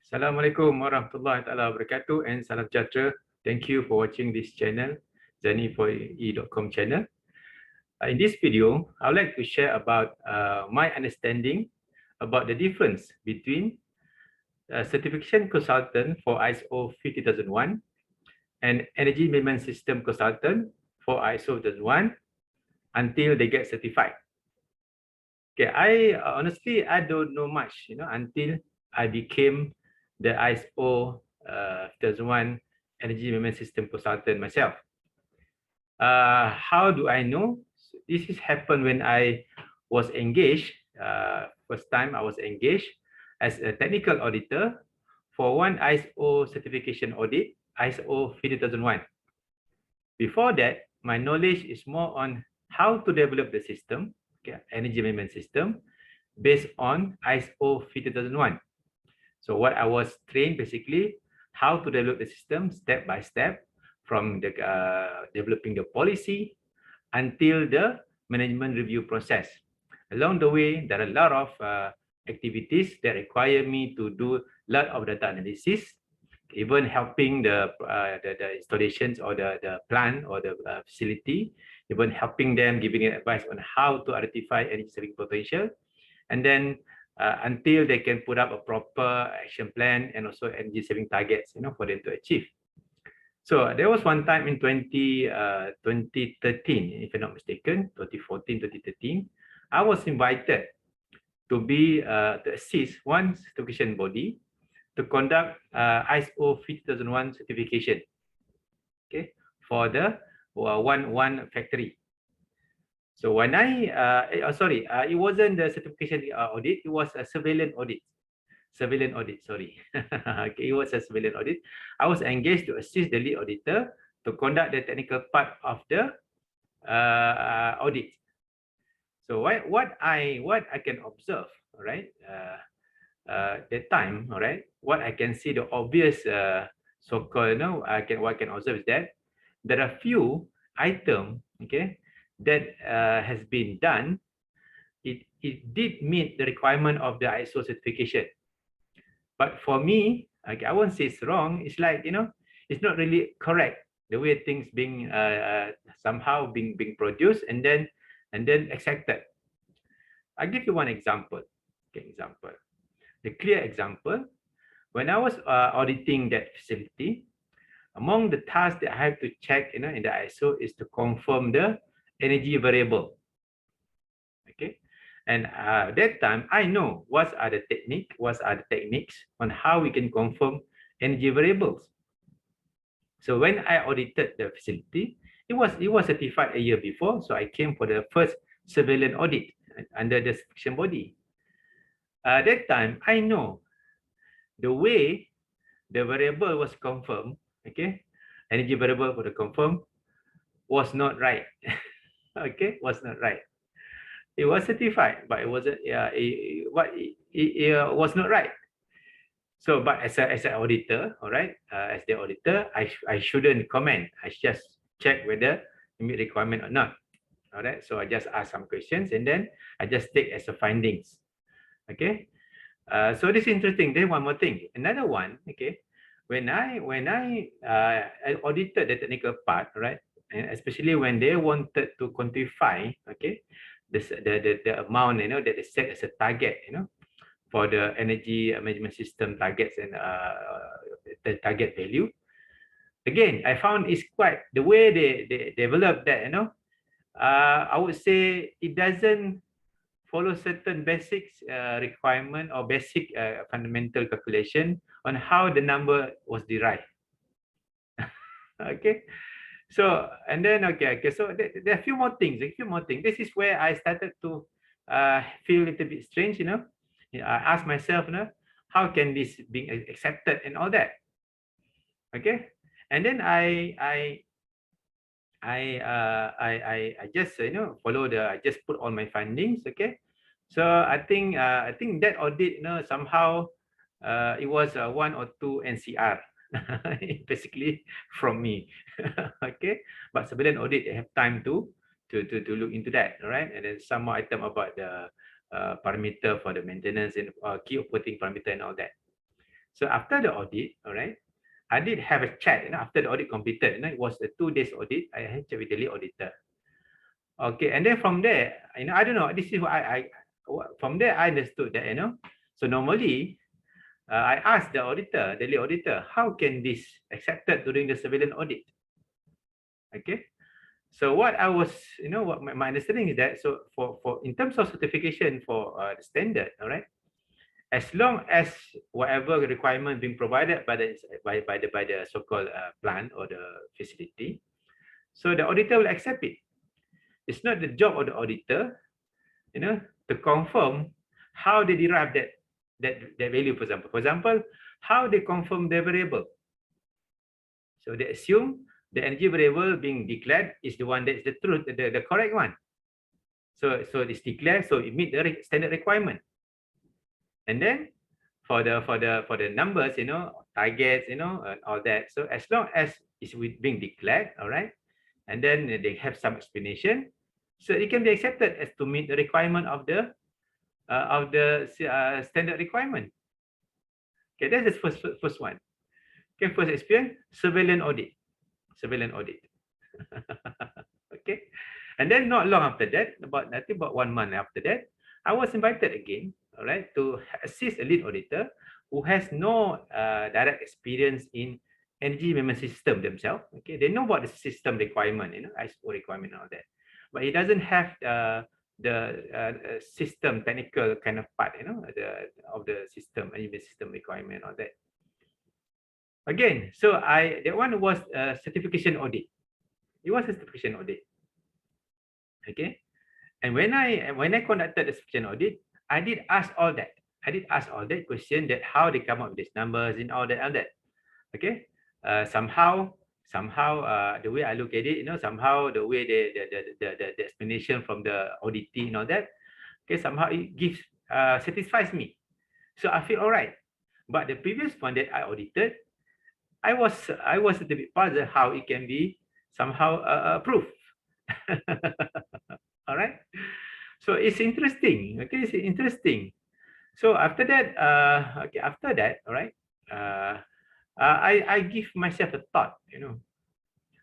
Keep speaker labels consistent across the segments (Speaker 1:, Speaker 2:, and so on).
Speaker 1: Assalamualaikum warahmatullahi taala wabarakatuh and salam sejahtera. Thank you for watching this channel, zani4e.com channel. In this video, I would like to share about my understanding about the difference between certification consultant for ISO 50001 and energy management system consultant for ISO 50001 until they get certified. Okay, honestly I don't know much, until I became the ISO 2001 energy management system consultant myself. How do I know? This has happened when I was engaged. First time I was engaged as a technical auditor for one ISO certification audit, ISO 50001. Before that, my knowledge is more on how to develop the system, okay, energy management system, based on ISO 50001. So what I was trained basically, how to develop the system step by step, from the developing the policy until the management review process. Along the way, there are a lot of activities that require me to do a lot of data analysis, even helping the installations or the plant or the facility, even helping them, giving advice on how to identify energy saving potential, and then until they can put up a proper action plan and also energy saving targets, for them to achieve. So there was one time in 2013, if I'm not mistaken, 2014, 2013, I was invited to be to assist one certification body to conduct ISO 50001 certification, okay, for the one factory. So when it wasn't the certification audit, it was a surveillance audit. Sorry. Okay, it was a surveillance audit. I was engaged to assist the lead auditor to conduct the technical part of the audit. So what I can observe, all right, that time, all right, what I can see, the obvious so-called, what I can observe is that there are few items, okay, that has been done. It did meet the requirement of the ISO certification. But for me, okay, I won't say it's wrong. It's like, it's not really correct the way things being somehow being produced and then accepted. I'll give you one example. Okay, the clear example. When I was auditing that facility, among the tasks that I have to check, in the ISO is to confirm the energy variable. Okay, and that time I know what are the techniques on how we can confirm energy variables. So when I audited the facility, it was certified a year before, so I came for the first surveillance audit under the certification body. That time I know the way the variable was confirmed, okay, energy variable for the confirm was not right. Okay, was not right. It was certified, but it wasn't. It was not right. So, but as an auditor, all right, as the auditor, I shouldn't comment. I just check whether it meet requirement or not. All right. So I just ask some questions and then I just take as a findings. Okay. So this is interesting. Then one more thing. Another one. Okay. When I audited the technical part, right, and especially when they wanted to quantify, okay, the amount, that they set as a target, for the energy management system targets and the target value. Again, I found it's quite the way they develop that, I would say it doesn't follow certain basics requirement or basic fundamental calculation on how the number was derived. Okay. So, and then, okay, so there are a few more things, This is where I started to feel a little bit strange, I ask myself, how can this be accepted and all that? Okay. And then I just, follow I just put all my findings, okay. So I think that audit, somehow it was 1 or 2 NCR. Basically from me. Okay, but surveillance audit, they have time to look into that, all right. And then some more item about the parameter for the maintenance and key operating parameter and all that. So after the audit, all right, I did have a chat, after the audit completed, it was a 2 days audit. I had chat with the lead auditor. Okay, and then from there, I don't know, this is what from there I understood that, so normally, I asked the auditor, the lead auditor, how can this accepted during the surveillance audit? Okay, so what I was, what my understanding is that, so for in terms of certification for the standard, all right, as long as whatever requirement being provided by the so-called plant or the facility, so the auditor will accept it. It's not the job of the auditor, to confirm how they derive that value. For example, how they confirm the variable. So they assume the energy variable being declared is the one that is the truth, the correct one. So it's declared, so it meets the standard requirement. And then for the numbers, targets, and all that. So as long as it's being declared, all right, and then they have some explanation, so it can be accepted as to meet the requirement of the standard requirement. Okay, that's the first one. Okay, first experience, surveillance audit. Okay, and then not long after that, I think about 1 month after that, I was invited again, all right, to assist a lead auditor who has no direct experience in energy management system themselves. Okay, they know about the system requirement, ISO requirement and all that, but he doesn't have the system technical kind of part, of the system, energy system requirement, all that. Again, so that one was a certification audit. It was a certification audit. Okay, and when I conducted the certification audit, I did ask all that. Question that how they come up with these numbers and all that. Okay, somehow the way I look at it, somehow the way the explanation from the auditing and all that, okay, somehow it gives satisfies me. So I feel all right. But the previous one that I audited, I was a little bit puzzled how it can be somehow approved. All right. So it's interesting. Okay, it's interesting. So after that, all right, I give myself a thought,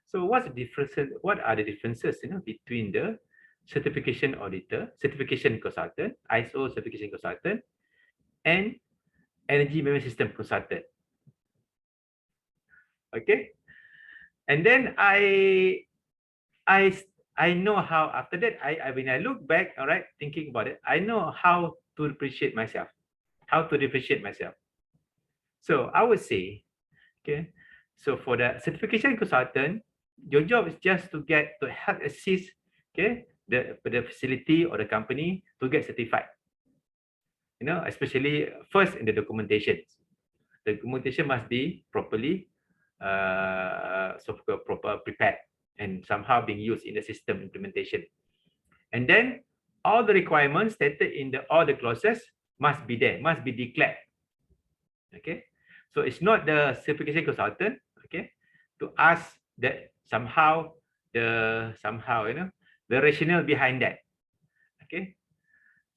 Speaker 1: So what's the differences? What are the differences, between the certification auditor, certification consultant, ISO certification consultant, and energy management system consultant? Okay, and then I know how. After that, when I look back, all right, thinking about it, I know how to appreciate myself, So I would say, okay, so for the certification consultant, your job is just to help assist, okay, the facility or the company to get certified. Especially first in the documentation. The documentation must be properly proper prepared and somehow being used in the system implementation. And then all the requirements stated in all the clauses must be there, must be declared. Okay, so it's not the certification consultant, okay, to ask that somehow the rationale behind that. Okay,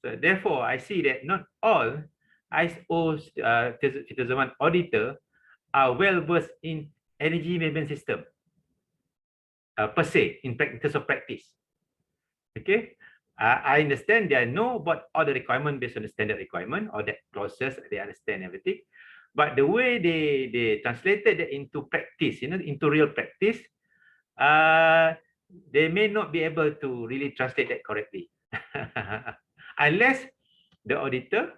Speaker 1: so therefore I see that not all ISO 50001 auditor are well versed in energy management system per se in terms of practice. Okay, I understand they know about all the requirement based on the standard requirement or that clauses, they understand everything, but the way they translated it into practice, into real practice, they may not be able to really translate that correctly unless the auditor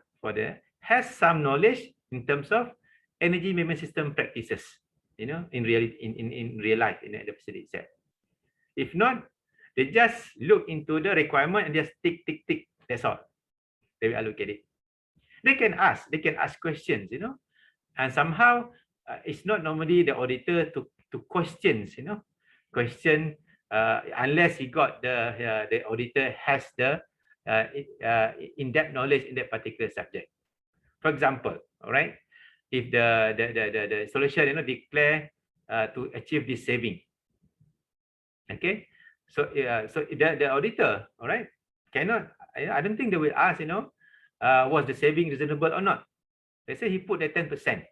Speaker 1: has some knowledge in terms of energy management system practices, in real life in the facility itself. If not, they just look into the requirement and just tick. That's all. They will look at it. They can ask questions, and somehow it's not normally the auditor to questions, question unless he got the auditor has the in-depth knowledge in that particular subject. For example, all right, if the solution declare to achieve this saving, okay, so the auditor, all right, cannot. I don't think they will ask, was the saving reasonable or not. Let's say he put the 10%.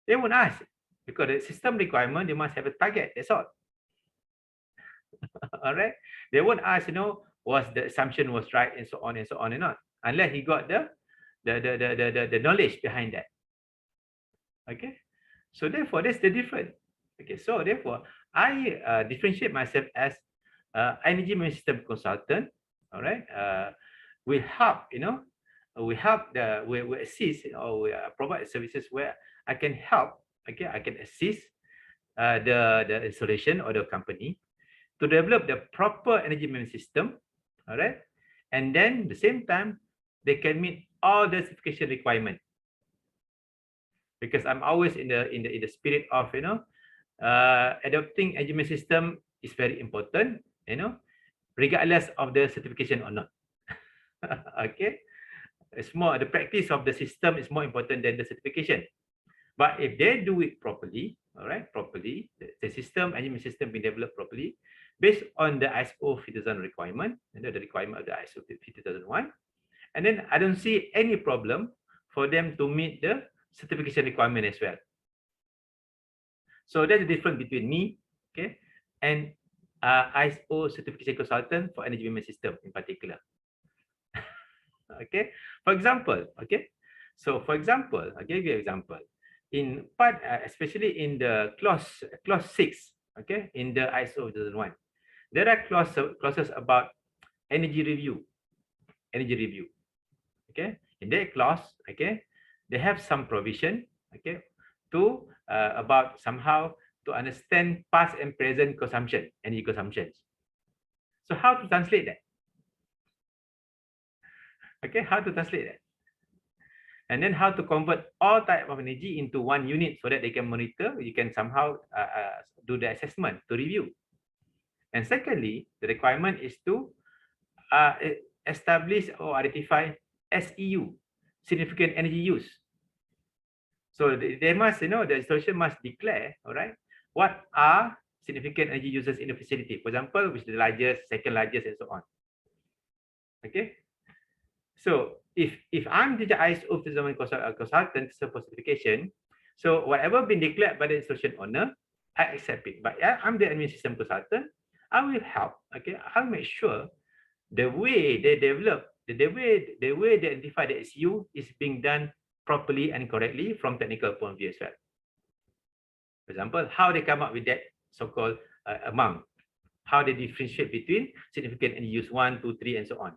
Speaker 1: They won't ask because the system requirement, they must have a target. That's all. All right. They won't ask, was the assumption was right and so on and so on and on, unless he got the knowledge behind that. Okay. So therefore, that's the difference. Okay. So therefore, I differentiate myself as energy management system consultant. All right. We help, we help we assist or we provide services where I can help. Okay, I can assist the installation or the company to develop the proper energy management system. All right, and then the same time they can meet all the certification requirement, because I'm always in the spirit of adopting energy management system is very important, regardless of the certification or not. Okay, it's more the practice of the system is more important than the certification. But if they do it properly, all right, properly, the system, energy management system being developed properly, based on the ISO50001 requirement, the requirement of the ISO50001, and then I don't see any problem for them to meet the certification requirement as well. So that's the difference between me, okay, and ISO certification consultant for energy management system in particular. Okay, for example, okay, so for example, I'll give you an example. In part, especially in the clause 6, okay, in the ISO 2001, there are clauses about energy review, okay. In that clause, okay, they have some provision, okay, to about somehow to understand past and present consumption, energy consumptions. So how to translate that? Okay, how to translate that? And then how to convert all type of energy into one unit so that they can monitor, you can somehow do the assessment to review. And secondly, the requirement is to establish or identify SEU, significant energy use. So they must, the installation must declare, all right, what are significant energy users in the facility. For example, which is the largest, second largest, and so on. Okay. So if I'm the ISO consultant for certification, so whatever been declared by the installation owner, I accept it. But I'm the admin system consultant. I will help. Okay, I'll make sure the way they develop, the way they identify the SU is being done properly and correctly from technical point of view as well. For example, how they come up with that so-called amount, how they differentiate between significant energy use 1, 2, 3, and so on.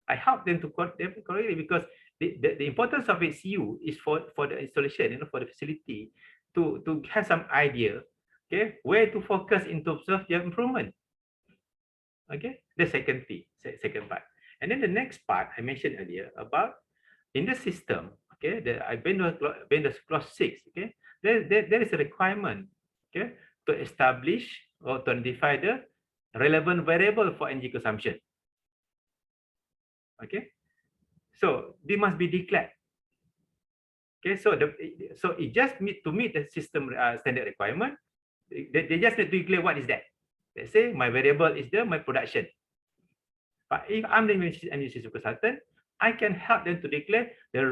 Speaker 1: I help them to quote them correctly because the importance of SU is for the installation, for the facility to have some idea, okay, where to focus in terms of their improvement. Okay, the second part. And then the next part I mentioned earlier about in the system, okay, I've been to clause 6, okay, there is a requirement, okay, to establish or to identify the relevant variable for energy consumption. Okay, so they must be declared. Okay, so it just to meet the system standard requirement, they just need to declare what is that. Let's say my variable is my production. But if I'm the energy system consultant, I can help them to declare the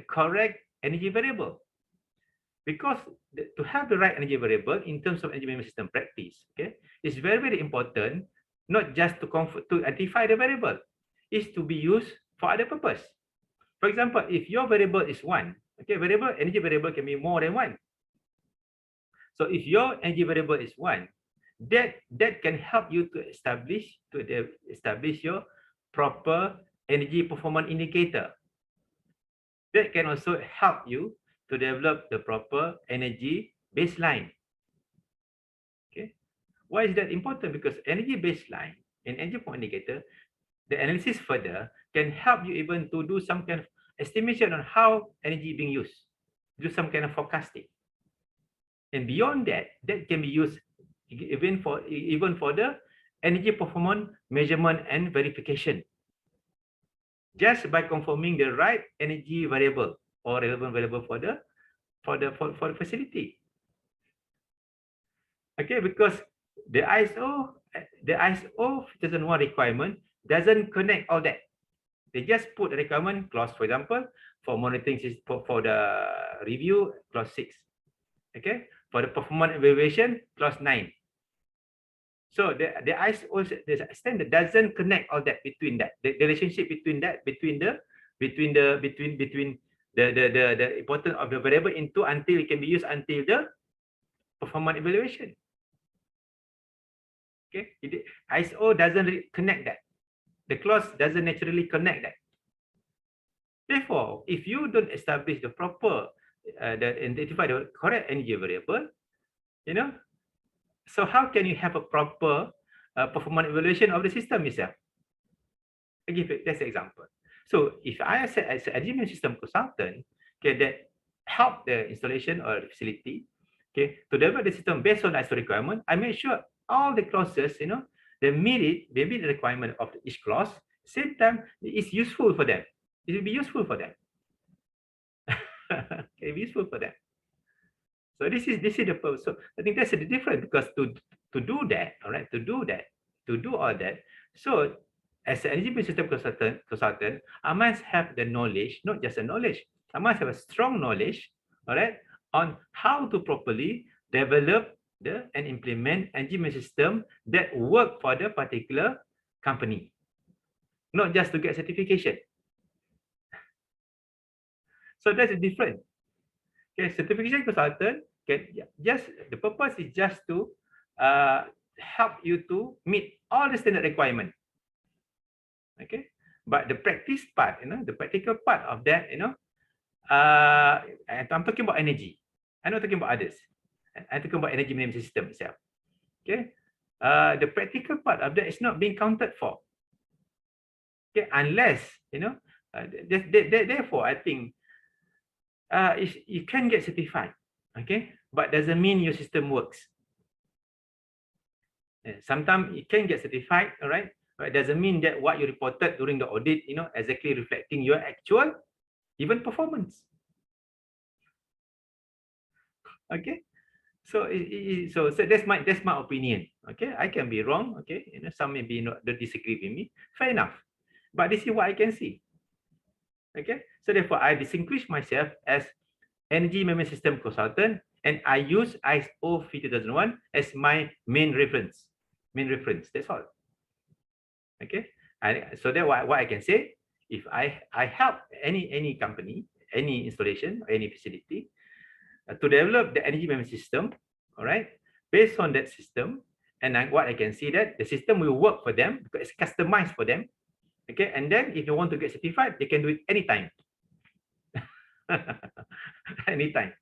Speaker 1: correct energy variable. Because to have the right energy variable in terms of energy management system practice, okay, it's very, very important, not just to identify the variable, is to be used for other purpose. For example, if your variable is 1, okay, energy variable can be more than 1. So if your energy variable is 1, that can help you to establish your proper energy performance indicator. That can also help you to develop the proper energy baseline. Okay, why is that important? Because energy baseline and energy performance indicator, the analysis further can help you even to do some kind of estimation on how energy being used, do some kind of forecasting. And beyond that, that can be used even for the energy performance measurement and verification. Just by confirming the right energy variable or relevant variable for the facility. Okay, because the ISO 2001 requirement doesn't connect all that. They just put the requirement clause, for example, for monitoring system, for the review, clause 6. Okay, for the performance evaluation, clause 9. So the ISO the standard doesn't connect all that between that. The relationship between that, between the importance of the variable into until it can be used until the performance evaluation. Okay, ISO doesn't really connect that. The clause doesn't naturally connect that. Therefore, if you don't establish the proper, identify the correct energy variable, you know, so how can you have a proper performance evaluation of the system itself? I give it, that's an example. So if I as an engineering system consultant, okay, that help the installation or the facility, okay, to develop the system based on ISO requirement, I make sure all the clauses, you know, they meet the requirement of each clause. Same time, it's useful for them. It will be useful for them. It will be useful for them. So this is the purpose. So I think that's the difference, because to do that, all right, to do all that. So as an energy system consultant, I must have the knowledge, not just the knowledge. I must have a strong knowledge, all right, on how to properly develop and implement energy system that work for the particular company, not just to get certification. So that's the difference. Okay, certification consultant can just, the purpose is just to help you to meet all the standard requirement. Okay, but the practice part, you know, the practical part of that, you know, I'm talking about energy. I'm not talking about others. I'm talking about energy management system itself. Okay, the practical part of that is not being counted for. Okay, unless, you know, therefore I think you can get certified, okay, but doesn't mean your system works. Sometimes it can get certified, all right, but it doesn't mean that what you reported during the audit, you know, exactly reflecting your actual even performance. Okay, so so that's my opinion. Okay, I can be wrong. Okay, you know, some maybe not disagree with me. Fair enough, but this is what I can see. Okay, so therefore I distinguish myself as energy management system consultant, and I use ISO50001 as my main reference. That's all. Okay, so that what I can say, if I help any company, any installation, or any facility to develop the energy management system, all right, based on that system, and what I can see that the system will work for them because it's customized for them. Okay, and then if you want to get certified, they can do it anytime. Anytime.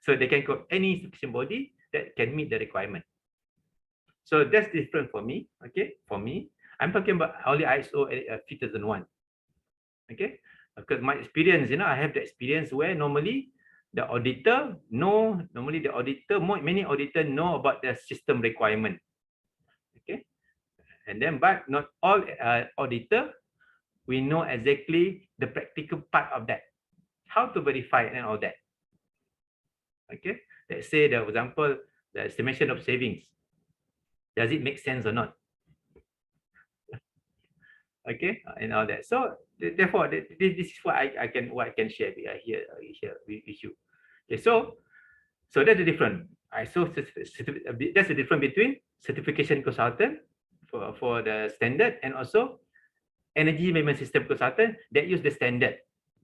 Speaker 1: So they can call any institution body that can meet the requirement. So that's different for me. Okay, for me, I'm talking about only ISO 50001. Okay, because my experience, you know, I have the experience where normally the auditor know, many auditors know about the system requirement. Okay, and then but not all auditor we know exactly the practical part of that, how to verify and all that. Okay, let's say, for example, the estimation of savings. Does it make sense or not? Okay, and all that. So therefore, this is what I can share here with you. Okay, so that's the difference. So that's the difference between certification consultant for the standard, and also energy management system consultant that use the standard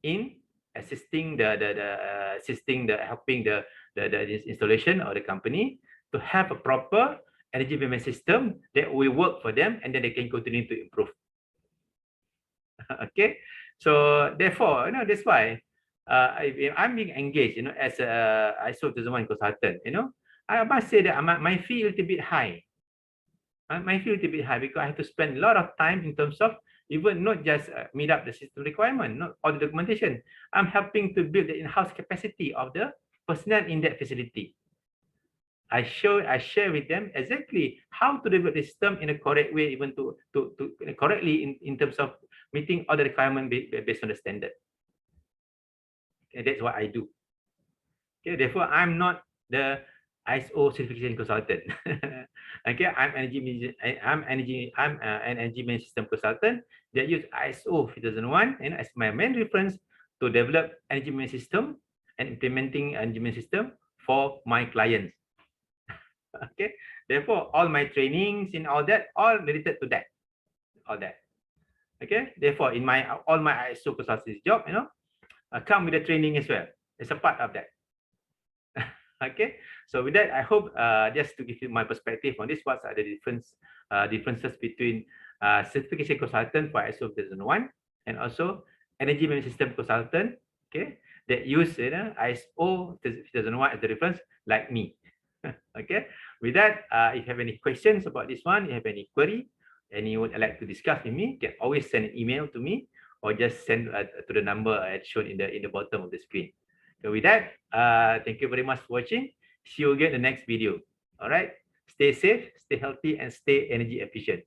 Speaker 1: in assisting helping the installation or the company to have a proper energy management system that will work for them, and then they can continue to improve. Okay, so therefore, you know, that's why I'm being engaged, you know, as a ISO 50001 consultant. You know, I must say that my fee a little bit high. My fee a little bit high because I have to spend a lot of time in terms of even not just meet up the system requirement, not all the documentation. I'm helping to build the in-house capacity of the personnel in that facility. I share with them exactly how to develop the system in a correct way, even to correctly in terms of meeting all the requirements based on the standard. Okay, that's what I do. Okay, therefore I'm not the ISO certification consultant. Okay, I'm an energy management system consultant, that use ISO50001 as my main reference to develop energy management system and implementing energy management system for my clients. Okay, therefore all my trainings and all that all related to that, all that. Okay, therefore in my all my ISO consultancy job, come with the training as well. It's a part of that. Okay, so with that, I hope just to give you my perspective on this, what are the differences between certification consultant for ISO 2001 and also energy management system consultant, okay, that use ISO 2001 as the reference, like me. Okay, with that, if you have any questions about this one, you have any query, and you would like to discuss with me, you can always send an email to me or just send to the number shown in the bottom of the screen. So with that, thank you very much for watching. See you again in the next video. All right. Stay safe, stay healthy, and stay energy efficient.